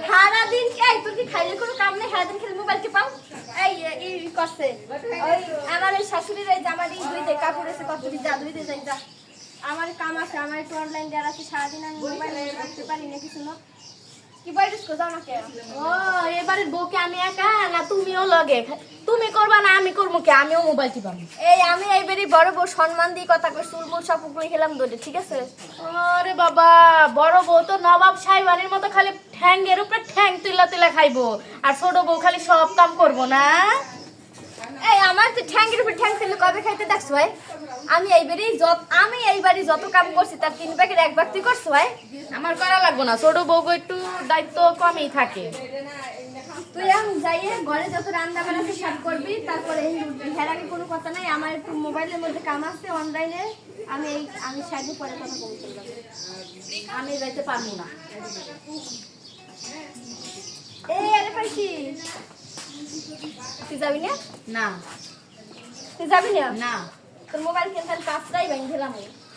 সারাদিন তোর কি খাইলে কোনো কাম নেই? সারাদিন খেলে মোবাইল টিপাও। এই করছে ওই আমার ওই শাশুড়ির এই জামাটি ধুইতে কাপড় এসে কত যা ধুইতে যাই যা। আমার কাম আছে, আমার একটু অনলাইন দেওয়ার আছে। সারাদিন আমি মোবাইলে রাখতে পারি না কিছু না। কি বাইরেস কো যাও না কে? ও এবারে বউকে আমি একা না তুমিও লগে? তুমি করবা না আমি করবো কে? আমিও মোবাইল টিপাম। আমি এইবারই বড় বউ সম্মান দিয়ে কথা কই, চুলমুল সব উপরে খেলাম দৌড়ে, ঠিক আছে? আরে বাবা, বড় বউ তো নবাব সাহেবানির মতো খালি ঠ্যাঙ্গের উপরে ঠ্যাং তুলা তুলা খাইবো, আর ছোট বউ খালি সব কাম করবো না? আমার তো ঠ্যাঙ্গের উপর ঠ্যাং তুলে কবে খাইতে দেখছো ভাই? আমি এইবারই যত কাম করছি তার 3 ভাগের 1 ভাগ তুই করছো ভাই। আমার করা লাগবো না, ছোট বউ একটু দায়িত্ব কমই থাকে। তুই এখন যাইয়ে ঘরে যত রান্না বান্না আছে সব করবি, তারপরে হের আগে কোনো কথা নাই। আমার একটু মোবাইলের মধ্যে কাম আছে অনলাইনে, আমি সাইডে পরে কথা বলতে পারবো। আমি যাইতে পারবো না। আরে পাইছি, তুই যাবি না? না তুই যাবি না? না। তোর মোবাইল কিনতে কাজটাই ভাঙ দিলাম।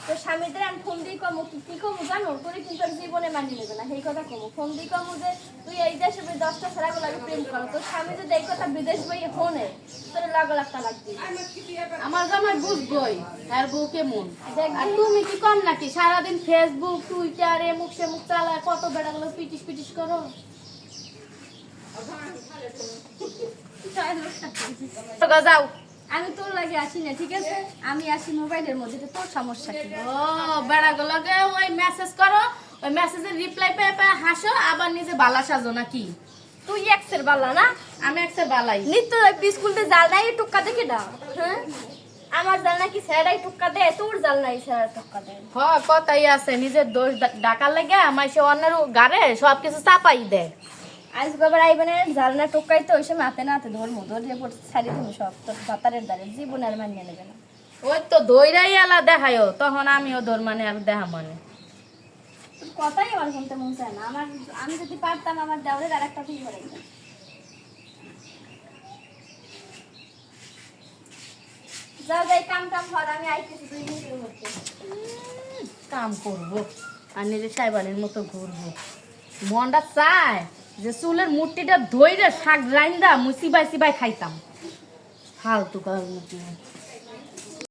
তোর স্বামীদের আমি ফোন দিয়ে কমো, কি কমো জানো? তোর কিন্তু তোর জীবনে মানিয়ে নেবে না, সেই কথা কমো। ফোন দিয়ে কমো যে তুই এই দেশে 10টা ছেলেগুলো লাগে প্রেম করো, তোর স্বামী যদি এই কথা বিদেশ বইয়ে ফোনে তোর লাগা লাগবে। আমার জামাই বুঝবই আর বউ কেমন। আর তুমি কি কম নাকি? সারাদিন ফেসবুক টুইটার এমুক সেমুক চালায় কত বেড়াগুলো পিটিস পিটিস করো। যাও, আমি তোর লাগে আসি না, ঠিক আছে? আমি আসি মোবাইলের মধ্যে, তোর সমস্যা কি? ও বেড়াগুলোকে ওই মেসেজ করো, ওই মেসেজের রিপ্লাই পেয়ে পেয়ে হাসো, আবার নিজে বালা সাজো নাকি? তুই এক্সের বালা না? আমি একসের বালাই। নিত্য স্কুলতে জাল নাই টুক্কা দেখে দাও। হ্যাঁ, আমার জাল নাকি স্যারাই টুক্কা দেয়, তোর জাল নাই স্যার টুক্কা দেয়। কথাই আছে, নিজের দোষ ডাকার লাগে আমার সে অন্যের গাড়ে সবকিছু চাপাই দেয়। আজ গোবার আইবে না জালনা টুকাই তো ওই সময় হাতে না হাতে ধর্ম ধরিয়ে পড়ে ছাড়ি তুমি সব তোর ভাতারের দ্বারে জীবন আর মানিয়ে নেবে না। ওই তো দইরাই এলা দেখায়ও, তখন আমিও দৌড় মানে আর দেখা মানে। কথাই আমার শুনতে মন চায় না। আমি যদি পারতাম আমার দেওয়ারের আর একটা তুই করে যাও, যাই কাম টাম হর, আমি আইতেছি 2 মিনিটের মধ্যে। কাম করবো আর নিজে সাইবানের মতো ঘুরবো। মনটা চায় যে চুলের মুঠিটা ধইরে শাক রাইন্দা মুই চিবাই চিবাই খাইতাম। ফালতু কাজ নাকি।